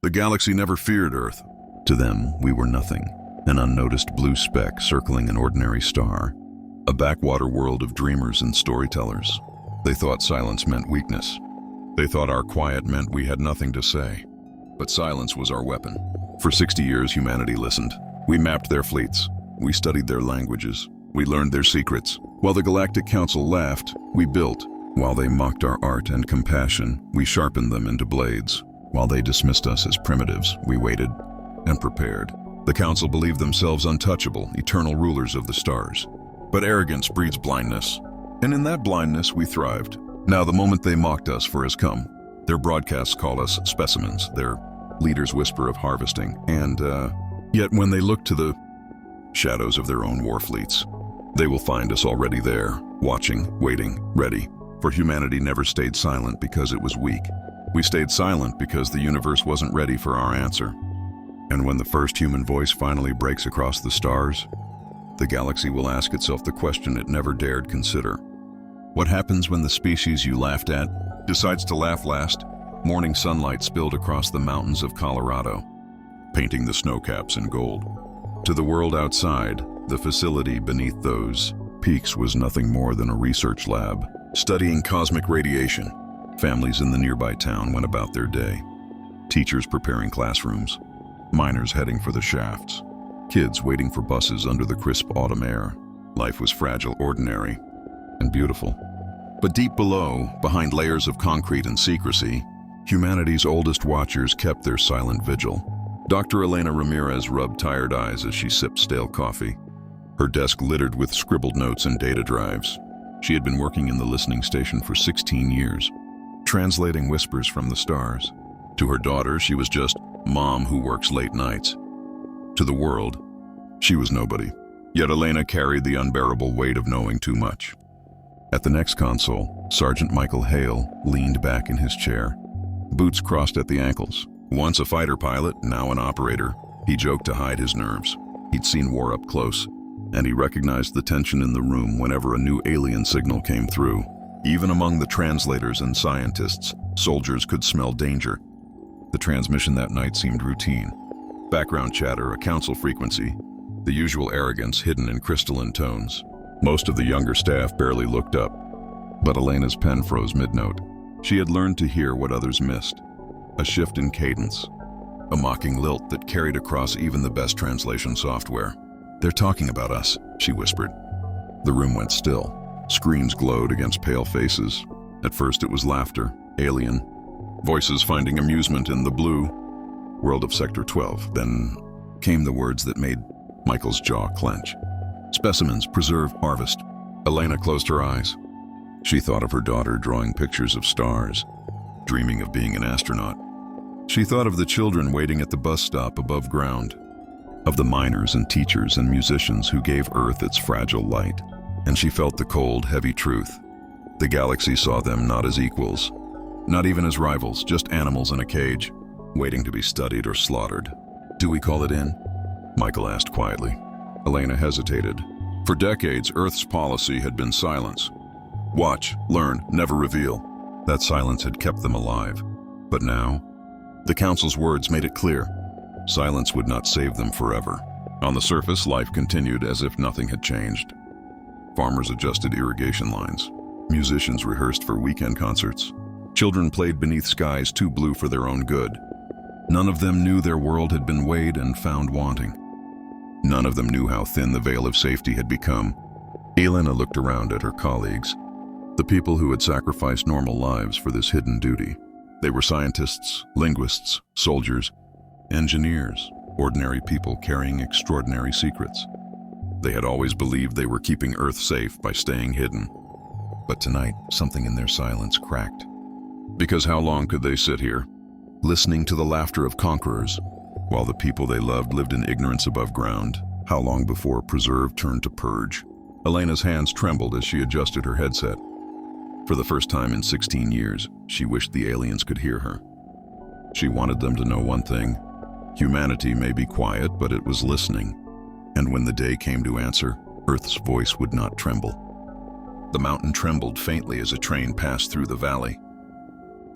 The galaxy never feared Earth. To them, we were nothing, an unnoticed blue speck circling an ordinary star, a backwater world of dreamers and storytellers. They thought silence meant weakness. They thought our quiet meant we had nothing to say. But silence was our weapon. For 60 years, humanity listened. We mapped their fleets. We studied their languages. We learned their secrets. While the Galactic Council laughed, we built. While they mocked our art and compassion, we sharpened them into blades. While they dismissed us as primitives, we waited and prepared. The Council believed themselves untouchable, eternal rulers of the stars. But arrogance breeds blindness. And in that blindness, we thrived. Now the moment they mocked us for has come. Their broadcasts call us specimens. Their leaders whisper of harvesting. And yet when they look to the shadows of their own war fleets, they will find us already there, watching, waiting, ready. For humanity never stayed silent because it was weak. We stayed silent because the universe wasn't ready for our answer. And when the first human voice finally breaks across the stars, the galaxy will ask itself the question it never dared consider. What happens when the species you laughed at decides to laugh last? Morning sunlight spilled across the mountains of Colorado, painting the snowcaps in gold. To the world outside, the facility beneath those peaks was nothing more than a research lab, studying cosmic radiation. Families in the nearby town went about their day. Teachers preparing classrooms, miners heading for the shafts, kids waiting for buses under the crisp autumn air. Life was fragile, ordinary, and beautiful. But deep below, behind layers of concrete and secrecy, humanity's oldest watchers kept their silent vigil. Dr. Elena Ramirez rubbed tired eyes as she sipped stale coffee, her desk littered with scribbled notes and data drives. She had been working in the listening station for 16 years, translating whispers from the stars. To her daughter, she was just mom who works late nights. To the world, she was nobody. Yet Elena carried the unbearable weight of knowing too much. At the next console, Sergeant Michael Hale leaned back in his chair, boots crossed at the ankles. Once a fighter pilot, now an operator, he joked to hide his nerves. He'd seen war up close, and he recognized the tension in the room whenever a new alien signal came through. Even among the translators and scientists, soldiers could smell danger. The transmission that night seemed routine. Background chatter, a council frequency, the usual arrogance hidden in crystalline tones. Most of the younger staff barely looked up, but Elena's pen froze mid-note. She had learned to hear what others missed. A shift in cadence, a mocking lilt that carried across even the best translation software. "They're talking about us," she whispered. The room went still. Screens glowed against pale faces. At first it was laughter, alien, voices finding amusement in the blue world of Sector 12. Then came the words that made Michael's jaw clench. Specimens, preserve, harvest. Elena closed her eyes. She thought of her daughter drawing pictures of stars, dreaming of being an astronaut. She thought of the children waiting at the bus stop above ground, of the miners and teachers and musicians who gave Earth its fragile light. And she felt the cold, heavy truth. The galaxy saw them not as equals, not even as rivals, just animals in a cage, waiting to be studied or slaughtered. "Do we call it in?" Michael asked quietly. Elena hesitated. For decades, Earth's policy had been silence. Watch, learn, never reveal. That silence had kept them alive. But now, the Council's words made it clear. Silence would not save them forever. On the surface, life continued as if nothing had changed. Farmers adjusted irrigation lines. Musicians rehearsed for weekend concerts. Children played beneath skies too blue for their own good. None of them knew their world had been weighed and found wanting. None of them knew how thin the veil of safety had become. Elena looked around at her colleagues, the people who had sacrificed normal lives for this hidden duty. They were scientists, linguists, soldiers, engineers, ordinary people carrying extraordinary secrets. They had always believed they were keeping Earth safe by staying hidden. But tonight, something in their silence cracked. Because how long could they sit here, listening to the laughter of conquerors, while the people they loved lived in ignorance above ground? How long before preserve turned to purge? Elena's hands trembled as she adjusted her headset. For the first time in 16 years, she wished the aliens could hear her. She wanted them to know one thing. Humanity may be quiet, but it was listening. And when the day came to answer, Earth's voice would not tremble. The mountain trembled faintly as a train passed through the valley.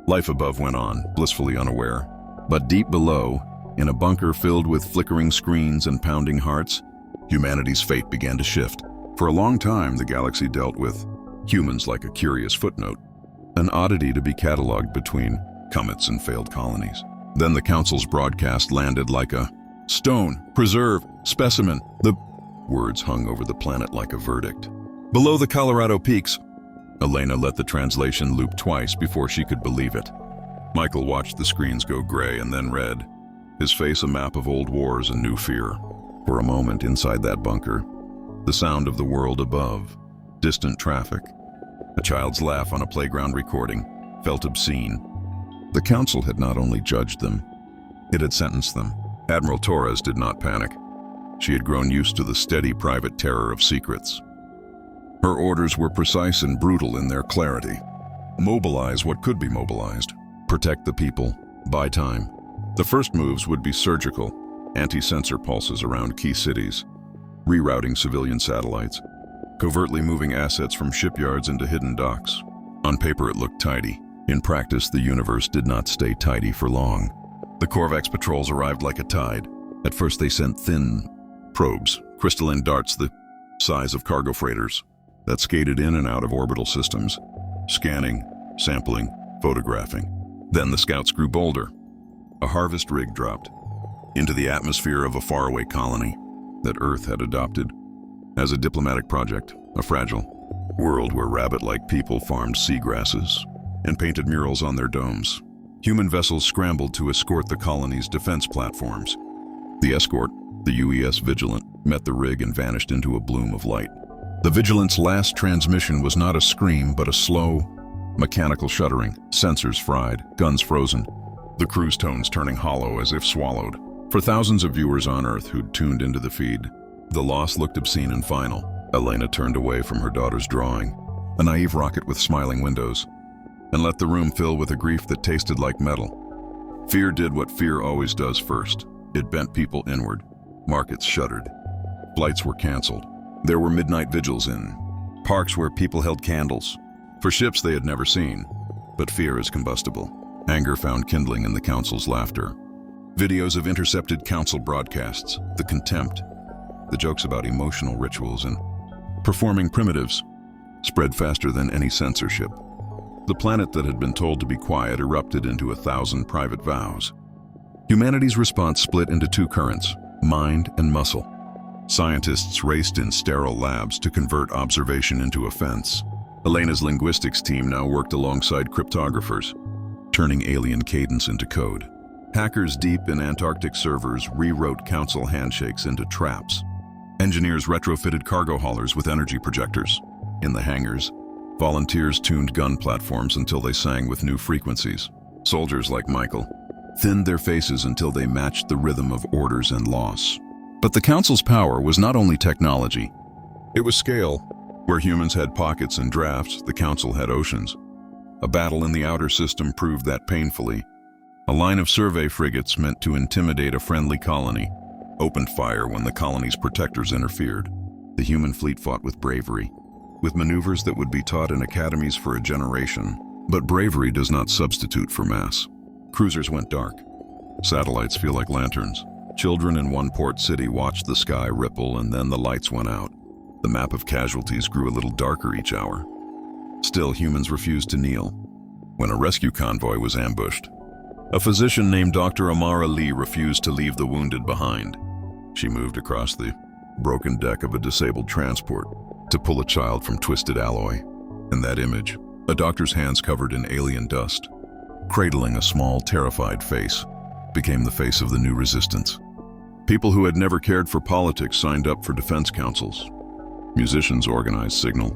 Life above went on, blissfully unaware. But deep below, in a bunker filled with flickering screens and pounding hearts, humanity's fate began to shift. For a long time, the galaxy dealt with humans like a curious footnote, an oddity to be cataloged between comets and failed colonies. Then the Council's broadcast landed like a stone, preserve, specimen. The words hung over the planet like a verdict. Below the Colorado peaks, Elena let the translation loop twice before she could believe it. Michael watched the screens go gray and then red, his face a map of old wars and new fear. For a moment inside that bunker, the sound of the world above, distant traffic, a child's laugh on a playground recording, felt obscene. The Council had not only judged them, it had sentenced them. Admiral Torres did not panic. She had grown used to the steady private terror of secrets. Her orders were precise and brutal in their clarity. Mobilize what could be mobilized. Protect the people. Buy time. The first moves would be surgical, anti-sensor pulses around key cities, rerouting civilian satellites, covertly moving assets from shipyards into hidden docks. On paper it looked tidy. In practice, the universe did not stay tidy for long. The Corvex patrols arrived like a tide. At first they sent thin probes, crystalline darts the size of cargo freighters, that skated in and out of orbital systems, scanning, sampling, photographing. Then the scouts grew bolder. A harvest rig dropped into the atmosphere of a faraway colony that Earth had adopted as a diplomatic project, a fragile world where rabbit-like people farmed seagrasses and painted murals on their domes. Human vessels scrambled to escort the colony's defense platforms. The escort, the UES Vigilant, met the rig and vanished into a bloom of light. The Vigilant's last transmission was not a scream, but a slow, mechanical shuddering, sensors fried, guns frozen, the crew's tones turning hollow as if swallowed. For thousands of viewers on Earth who'd tuned into the feed, the loss looked obscene and final. Elena turned away from her daughter's drawing, a naive rocket with smiling windows, and let the room fill with a grief that tasted like metal. Fear did what fear always does first. It bent people inward. Markets shuddered. Flights were canceled. There were midnight vigils in parks where people held candles for ships they had never seen. But fear is combustible. Anger found kindling in the Council's laughter. Videos of intercepted Council broadcasts, the contempt, the jokes about emotional rituals and performing primitives spread faster than any censorship. The planet that had been told to be quiet erupted into 1,000 private vows. Humanity's response split into two currents, mind and muscle. Scientists raced in sterile labs to convert observation into offense. Elena's linguistics team now worked alongside cryptographers, turning alien cadence into code. Hackers deep in Antarctic servers rewrote Council handshakes into traps. Engineers retrofitted cargo haulers with energy projectors. In the hangars, volunteers tuned gun platforms until they sang with new frequencies. Soldiers like Michael thinned their faces until they matched the rhythm of orders and loss. But the Council's power was not only technology. It was scale. Where humans had pockets and drafts, the Council had oceans. A battle in the outer system proved that painfully. A line of survey frigates meant to intimidate a friendly colony opened fire when the colony's protectors interfered. The human fleet fought with bravery, with maneuvers that would be taught in academies for a generation. But bravery does not substitute for mass. Cruisers went dark. Satellites feel like lanterns. Children in one port city watched the sky ripple, and then the lights went out. The map of casualties grew a little darker each hour. Still, humans refused to kneel. When a rescue convoy was ambushed, a physician named Dr. Amara Lee refused to leave the wounded behind. She moved across the broken deck of a disabled transport to pull a child from twisted alloy. In that image, a doctor's hands covered in alien dust, cradling a small, terrified face, became the face of the new resistance. People who had never cared for politics signed up for defense councils. Musicians organized signal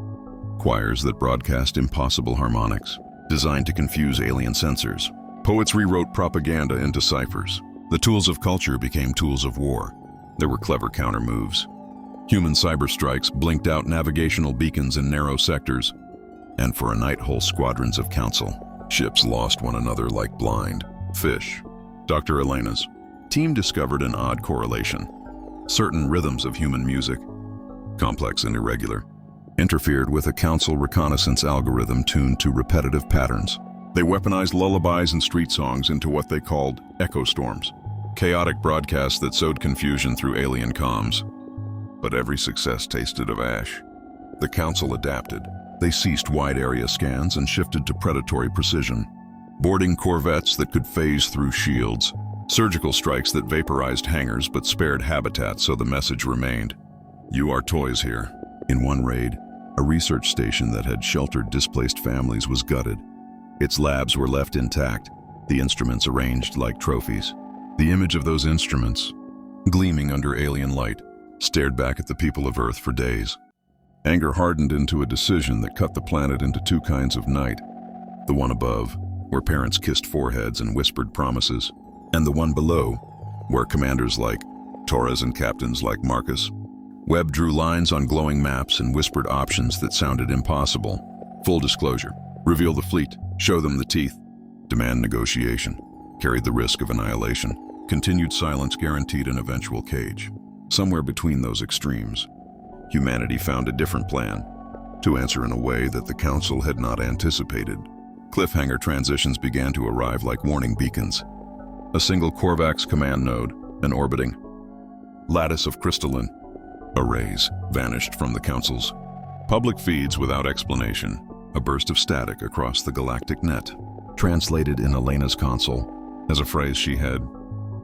choirs that broadcast impossible harmonics, designed to confuse alien sensors. Poets rewrote propaganda into ciphers. The tools of culture became tools of war. There were clever counter moves. Human cyber strikes blinked out navigational beacons in narrow sectors, and for a night whole squadrons of council ships lost one another like blind fish. Dr. Elena's team discovered an odd correlation. Certain rhythms of human music, complex and irregular, interfered with a council reconnaissance algorithm tuned to repetitive patterns. They weaponized lullabies and street songs into what they called echo storms, chaotic broadcasts that sowed confusion through alien comms. But every success tasted of ash. The Council adapted. They ceased wide-area scans and shifted to predatory precision, boarding corvettes that could phase through shields, surgical strikes that vaporized hangars but spared habitat so the message remained. You are toys here. In one raid, a research station that had sheltered displaced families was gutted. Its labs were left intact, the instruments arranged like trophies. The image of those instruments, gleaming under alien light, stared back at the people of Earth for days. Anger hardened into a decision that cut the planet into two kinds of night. The one above, where parents kissed foreheads and whispered promises, and the one below, where commanders like Torres and captains like Marcus Webb drew lines on glowing maps and whispered options that sounded impossible. Full disclosure: reveal the fleet, show them the teeth, demand negotiation, carried the risk of annihilation. Continued silence guaranteed an eventual cage. Somewhere between those extremes, humanity found a different plan, to answer in a way that the Council had not anticipated. Cliffhanger transitions began to arrive like warning beacons. A single Korvax command node, an orbiting lattice of crystalline arrays, vanished from the Council's public feeds without explanation. A burst of static across the galactic net, translated in Elena's console as a phrase she had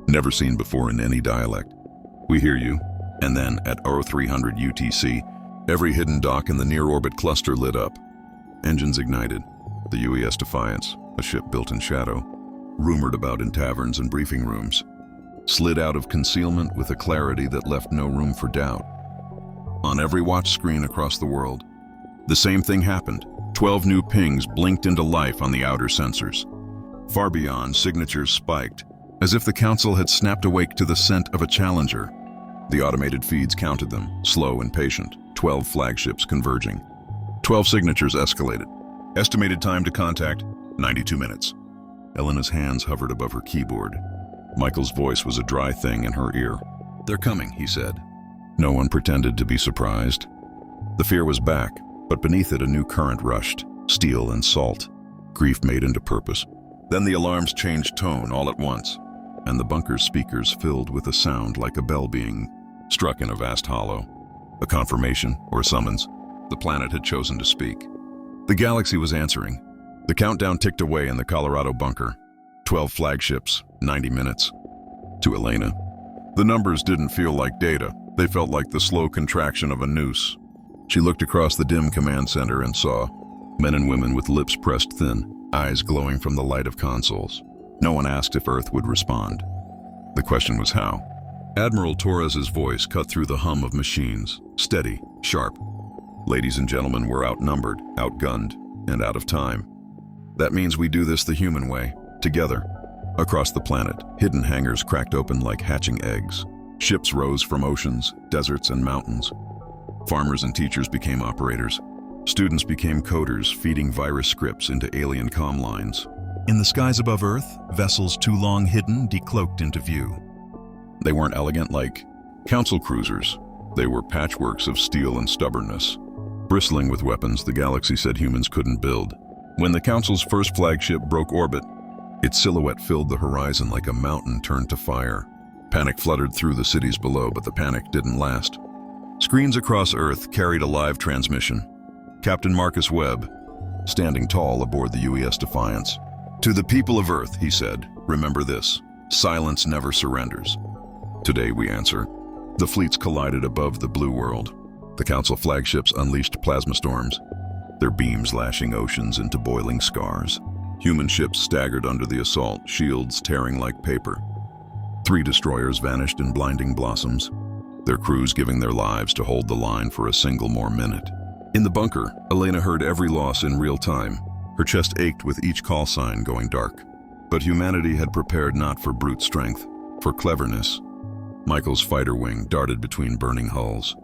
never seen before in any dialect. We hear you. And then, at 0300 UTC, every hidden dock in the near-orbit cluster lit up. Engines ignited. The UES Defiance, a ship built in shadow, rumored about in taverns and briefing rooms, slid out of concealment with a clarity that left no room for doubt. On every watch screen across the world, the same thing happened. 12 new pings blinked into life on the outer sensors. Far beyond, signatures spiked, as if the Council had snapped awake to the scent of a challenger. The automated feeds counted them, slow and patient, 12 flagships converging. 12 signatures escalated. Estimated time to contact, 92 minutes. Elena's hands hovered above her keyboard. Michael's voice was a dry thing in her ear. They're coming, he said. No one pretended to be surprised. The fear was back, but beneath it a new current rushed, steel and salt, grief made into purpose. Then the alarms changed tone all at once, and the bunker's speakers filled with a sound like a bell being struck in a vast hollow. A confirmation or a summons. The planet had chosen to speak. The galaxy was answering. The countdown ticked away in the Colorado bunker. 12 flagships, 90 minutes. To Elena, the numbers didn't feel like data. They felt like the slow contraction of a noose. She looked across the dim command center and saw men and women with lips pressed thin, eyes glowing from the light of consoles. No one asked if Earth would respond. The question was how. Admiral Torres's voice cut through the hum of machines, steady, sharp. Ladies and gentlemen, we're outnumbered, outgunned, and out of time. That means we do this the human way, together. Across the planet, hidden hangars cracked open like hatching eggs. Ships rose from oceans, deserts, and mountains. Farmers and teachers became operators. Students became coders, feeding virus scripts into alien comm lines. In the skies above Earth, vessels too long hidden decloaked into view. They weren't elegant like Council cruisers. They were patchworks of steel and stubbornness. Bristling with weapons the galaxy said humans couldn't build. When the Council's first flagship broke orbit, its silhouette filled the horizon like a mountain turned to fire. Panic fluttered through the cities below, but the panic didn't last. Screens across Earth carried a live transmission. Captain Marcus Webb, standing tall aboard the UES Defiance. To the people of Earth, he said, remember this: silence never surrenders. Today we answer. The fleets collided above the blue world. The Council flagships unleashed plasma storms, their beams lashing oceans into boiling scars. Human ships staggered under the assault, shields tearing like paper. 3 destroyers vanished in blinding blossoms, their crews giving their lives to hold the line for a single more minute. In the bunker, Elena heard every loss in real time. Her chest ached with each call sign going dark. But humanity had prepared not for brute strength, for cleverness. Michael's fighter wing darted between burning hulls,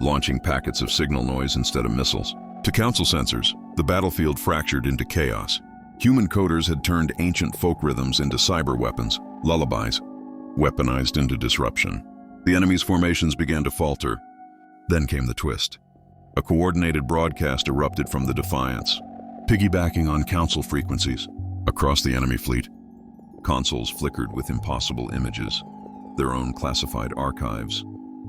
launching packets of signal noise instead of missiles. To Council sensors, the battlefield fractured into chaos. Human coders had turned ancient folk rhythms into cyber weapons, lullabies, weaponized into disruption. The enemy's formations began to falter. Then came the twist. A coordinated broadcast erupted from the Defiance, piggybacking on Council frequencies. Across the enemy fleet, consoles flickered with impossible images, their own classified archives,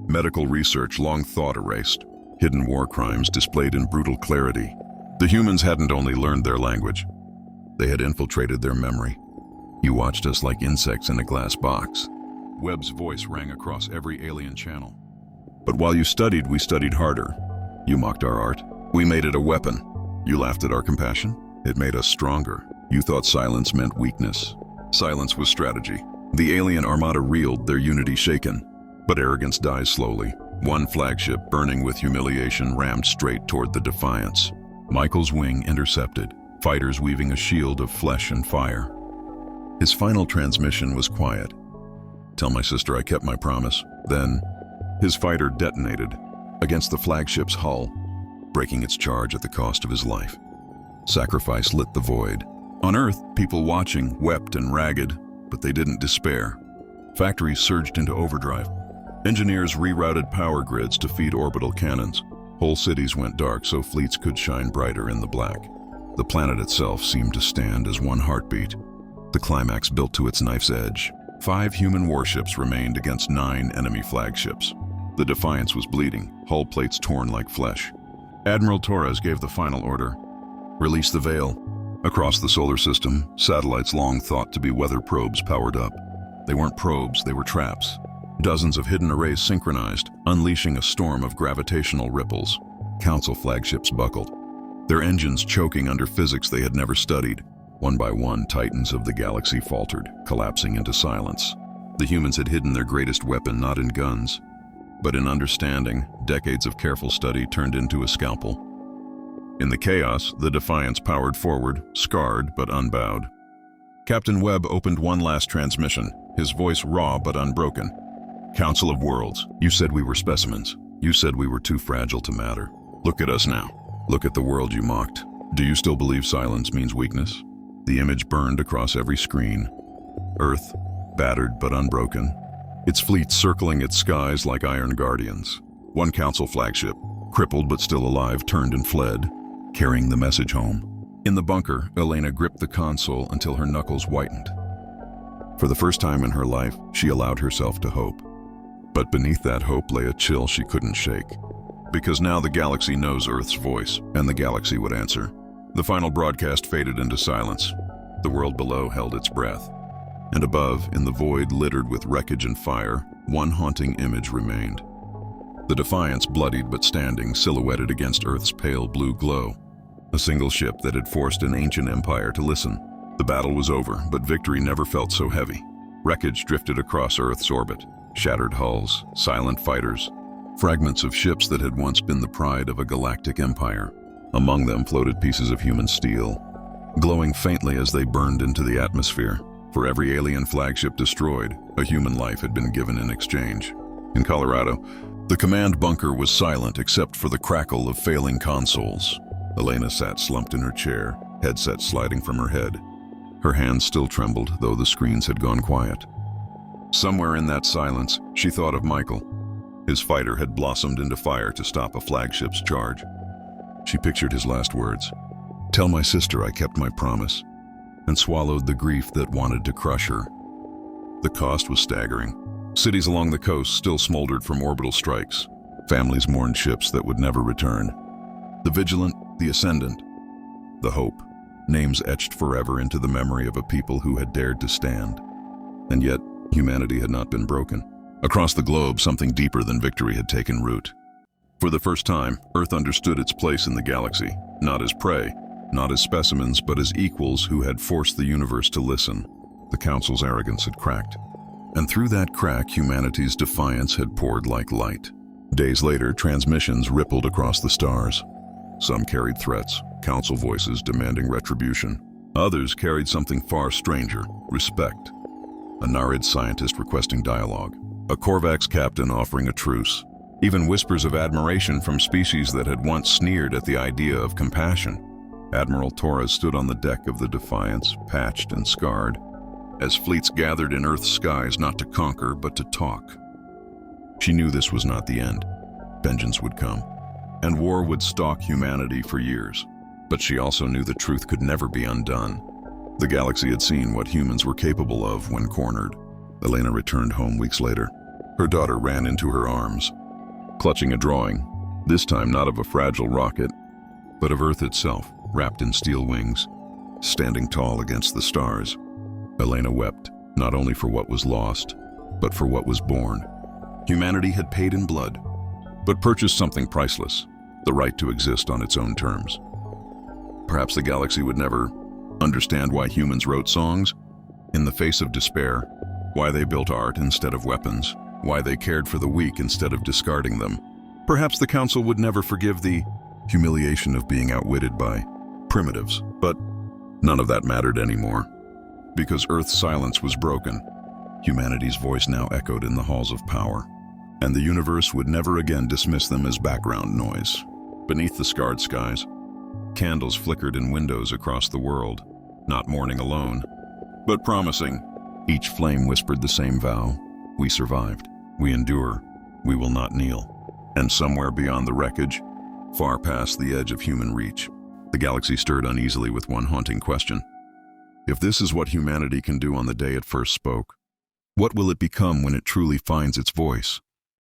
medical research long thought erased, hidden war crimes displayed in brutal clarity. The humans hadn't only learned their language, they had infiltrated their memory. You watched us like insects in a glass box. Webb's voice rang across every alien channel. But while you studied, we studied harder. You mocked our art. We made it a weapon. You laughed at our compassion. It made us stronger. You thought silence meant weakness. Silence was strategy. The alien armada reeled, their unity shaken. But arrogance dies slowly. One flagship, burning with humiliation, rammed straight toward the Defiance. Michael's wing intercepted, fighters weaving a shield of flesh and fire. His final transmission was quiet. "Tell my sister I kept my promise." Then, his fighter detonated against the flagship's hull, breaking its charge at the cost of his life. Sacrifice lit the void. On Earth, people watching wept and ragged, but they didn't despair. Factories surged into overdrive. Engineers rerouted power grids to feed orbital cannons. Whole cities went dark so fleets could shine brighter in the black. The planet itself seemed to stand as one heartbeat. The climax built to its knife's edge. 5 human warships remained against 9 enemy flagships. The Defiance was bleeding, hull plates torn like flesh. Admiral Torres gave the final order: release the veil. Across the solar system, satellites long thought to be weather probes powered up. They weren't probes, they were traps. Dozens of hidden arrays synchronized, unleashing a storm of gravitational ripples. Council flagships buckled, their engines choking under physics they had never studied. One by one, titans of the galaxy faltered, collapsing into silence. The humans had hidden their greatest weapon not in guns, but in understanding. Decades of careful study turned into a scalpel. In the chaos, the Defiance powered forward, scarred but unbowed. Captain Webb opened one last transmission, his voice raw but unbroken. "Council of Worlds, you said we were specimens. You said we were too fragile to matter. Look at us now. Look at the world you mocked. Do you still believe silence means weakness?" The image burned across every screen. Earth, battered but unbroken, its fleet circling its skies like iron guardians. One Council flagship, crippled but still alive, turned and fled, carrying the message home. In the bunker, Elena gripped the console until her knuckles whitened. For the first time in her life, she allowed herself to hope. But beneath that hope lay a chill she couldn't shake. Because now the galaxy knows Earth's voice, and the galaxy would answer. The final broadcast faded into silence. The world below held its breath. And above, in the void littered with wreckage and fire, one haunting image remained. The Defiance, bloodied but standing, silhouetted against Earth's pale blue glow. A single ship that had forced an ancient empire to listen. The battle was over, but victory never felt so heavy. Wreckage drifted across Earth's orbit. Shattered hulls, silent fighters, fragments of ships that had once been the pride of a galactic empire. Among them floated pieces of human steel, glowing faintly as they burned into the atmosphere. For every alien flagship destroyed, a human life had been given in exchange. In Colorado, the command bunker was silent except for the crackle of failing consoles. Elena sat slumped in her chair, headset sliding from her head. Her hands still trembled, though the screens had gone quiet. Somewhere in that silence, she thought of Michael. His fighter had blossomed into fire to stop a flagship's charge. She pictured his last words: "Tell my sister I kept my promise," and swallowed the grief that wanted to crush her. The cost was staggering. Cities along the coast still smoldered from orbital strikes. Families mourned ships that would never return. The Vigilant, the Ascendant, the Hope, names etched forever into the memory of a people who had dared to stand. And yet, humanity had not been broken. Across the globe, something deeper than victory had taken root. For the first time, Earth understood its place in the galaxy, not as prey, not as specimens, but as equals who had forced the universe to listen. The Council's arrogance had cracked. And through that crack, humanity's defiance had poured like light. Days later, transmissions rippled across the stars. Some carried threats, Council voices demanding retribution. Others carried something far stranger: respect. A Narid scientist requesting dialogue. A Korvax captain offering a truce. Even whispers of admiration from species that had once sneered at the idea of compassion. Admiral Torres stood on the deck of the Defiance, patched and scarred, as fleets gathered in Earth's skies not to conquer but to talk. She knew this was not the end. Vengeance would come, and war would stalk humanity for years. But she also knew the truth could never be undone. The galaxy had seen what humans were capable of when cornered. Elena returned home weeks later. Her daughter ran into her arms, clutching a drawing, this time not of a fragile rocket, but of Earth itself, wrapped in steel wings, standing tall against the stars. Elena wept, not only for what was lost, but for what was born. Humanity had paid in blood, but purchased something priceless, the right to exist on its own terms. Perhaps the galaxy would never understand why humans wrote songs in the face of despair, why they built art instead of weapons, why they cared for the weak instead of discarding them. Perhaps the Council would never forgive the humiliation of being outwitted by primitives, but none of that mattered anymore. Because Earth's silence was broken, humanity's voice now echoed in the halls of power, and the universe would never again dismiss them as background noise. Beneath the scarred skies, candles flickered in windows across the world, not mourning alone, but promising. Each flame whispered the same vow: we survived, we endure, we will not kneel. And somewhere beyond the wreckage, far past the edge of human reach, the galaxy stirred uneasily with one haunting question. If this is what humanity can do on the day it first spoke, what will it become when it truly finds its voice?